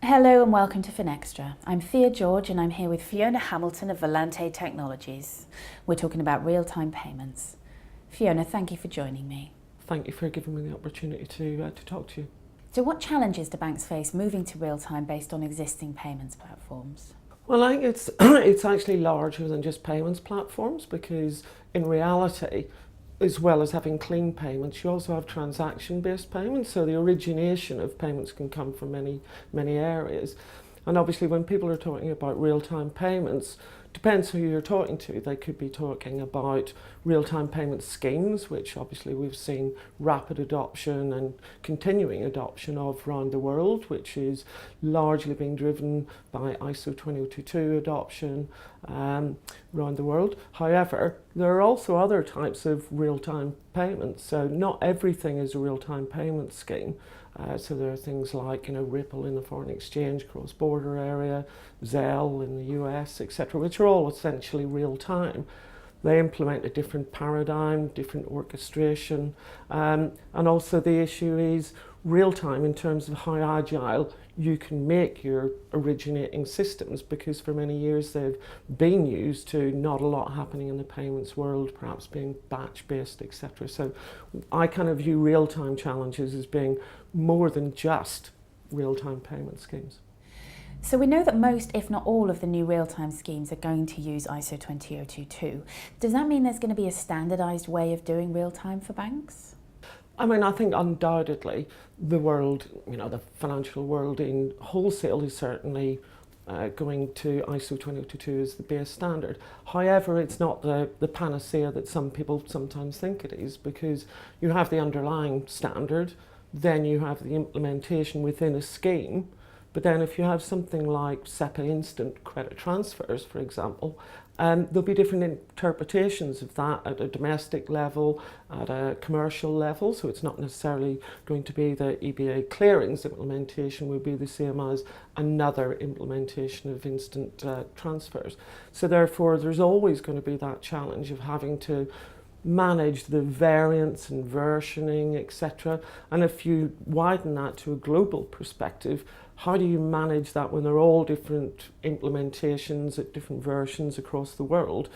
Hello and welcome to Finextra. I'm Thea George and I'm here with Fiona Hamilton of Volante Technologies. We're talking about real-time payments. Fiona, thank you for joining me. Thank you for giving me the opportunity to talk to you. So what challenges do banks face moving to real-time based on existing payments platforms? Well, I think it's actually larger than just payments platforms, because in reality, as well as having clean payments, you also have transaction-based payments. So the origination of payments can come from many areas. And obviously when people are talking about real-time payments, depends who you're talking to. They could be talking about real-time payment schemes, which obviously we've seen rapid adoption and continuing adoption of around the world, which is largely being driven by ISO 20022 adoption around the world. However, there are also other types of real-time payments. So not everything is a real-time payment scheme. So there are things like, Ripple in the foreign exchange cross-border area, Zelle in the US, etc., which are all essentially real-time. They implement a different paradigm, different orchestration, and also the issue is real-time in terms of how agile you can make your originating systems, because for many years they've been used to not a lot happening in the payments world, perhaps being batch-based, etc. So I kind of view real-time challenges as being more than just real-time payment schemes. So we know that most, if not all, of the new real-time schemes are going to use ISO 20022. Does that mean there's going to be a standardised way of doing real-time for banks? I mean, I think undoubtedly the world, the financial world in wholesale is certainly going to ISO 20022 as the base standard. However, it's not the panacea that some people sometimes think it is, because you have the underlying standard, then you have the implementation within a scheme. But then if you have something like SEPA instant credit transfers, for example, there'll be different interpretations of that at a domestic level, at a commercial level. So it's not necessarily going to be the EBA clearings implementation would be the same as another implementation of instant transfers. So therefore, there's always going to be that challenge of having to manage the variance and versioning, etc. And if you widen that to a global perspective, how do you manage that when they're all different implementations at different versions across the world?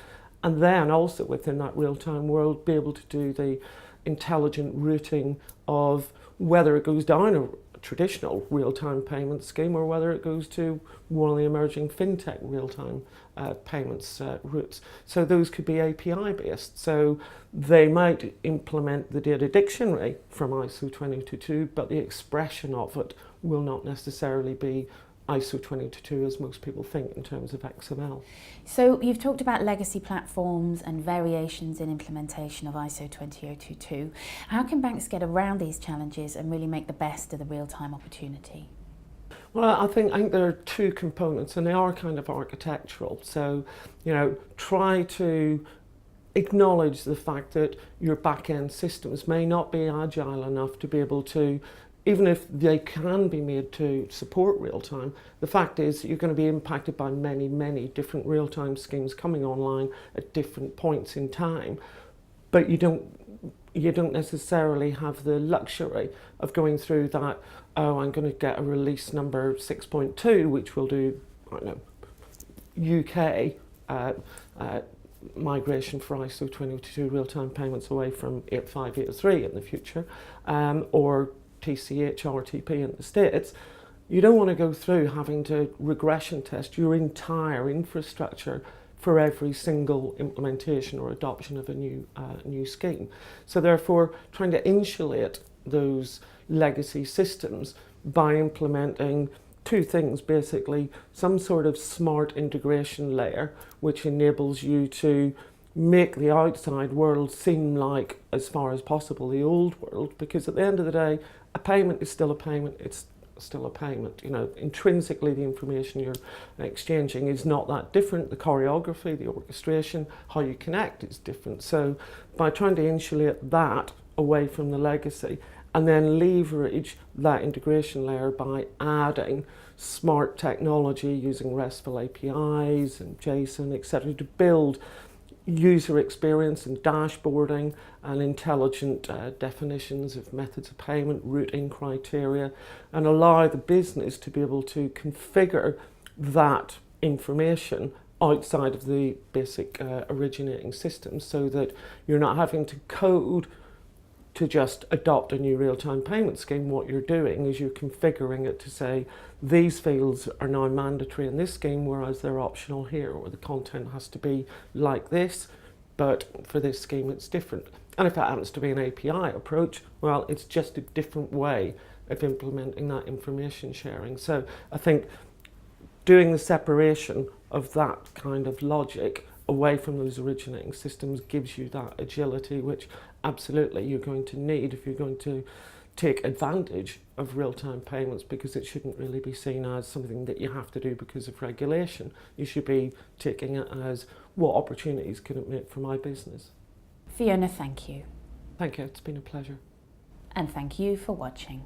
And then also within that real-time world, be able to do the intelligent routing of whether it goes down a traditional real-time payment scheme or whether it goes to one of the emerging fintech real-time payments routes. So those could be API based. So they might implement the data dictionary from ISO 20022, but the expression of it will not necessarily be ISO 20022 as most people think in terms of XML. So you've talked about legacy platforms and variations in implementation of ISO 20022. How can banks get around these challenges and really make the best of the real-time opportunity? Well, I think there are two components, and they are kind of architectural. So, try to acknowledge the fact that your back-end systems may not be agile enough to be able to, even if they can be made to support real-time, the fact is that you're going to be impacted by many different real-time schemes coming online at different points in time, but you don't necessarily have the luxury of going through that, I'm going to get a release number 6.2, which will do, UK migration for ISO 20022 real-time payments away from 8583 in the future, or TCH RTP in the States. You don't want to go through having to regression test your entire infrastructure for every single implementation or adoption of a new scheme. So therefore, trying to insulate those legacy systems by implementing two things, basically: some sort of smart integration layer which enables you to make the outside world seem like, as far as possible, the old world, because at the end of the day, a payment is still a payment. It's still a payment. Intrinsically the information you're exchanging is not that different. The choreography, the orchestration, how you connect is different. So by trying to insulate that away from the legacy and then leverage that integration layer by adding smart technology using RESTful APIs and JSON, etc., to build user experience and dashboarding and intelligent definitions of methods of payment, routing criteria, and allow the business to be able to configure that information outside of the basic originating system, so that you're not having to code to just adopt a new real-time payment scheme. What you're doing is you're configuring it to say these fields are now mandatory in this scheme, whereas they're optional here, or the content has to be like this, but for this scheme it's different. And if that happens to be an API approach, well, it's just a different way of implementing that information sharing. So I think doing the separation of that kind of logic away from those originating systems gives you that agility, which absolutely you're going to need if you're going to take advantage of real-time payments, because it shouldn't really be seen as something that you have to do because of regulation. You should be taking it as, what opportunities can it make for my business? Fiona, thank you. Thank you, it's been a pleasure. And thank you for watching.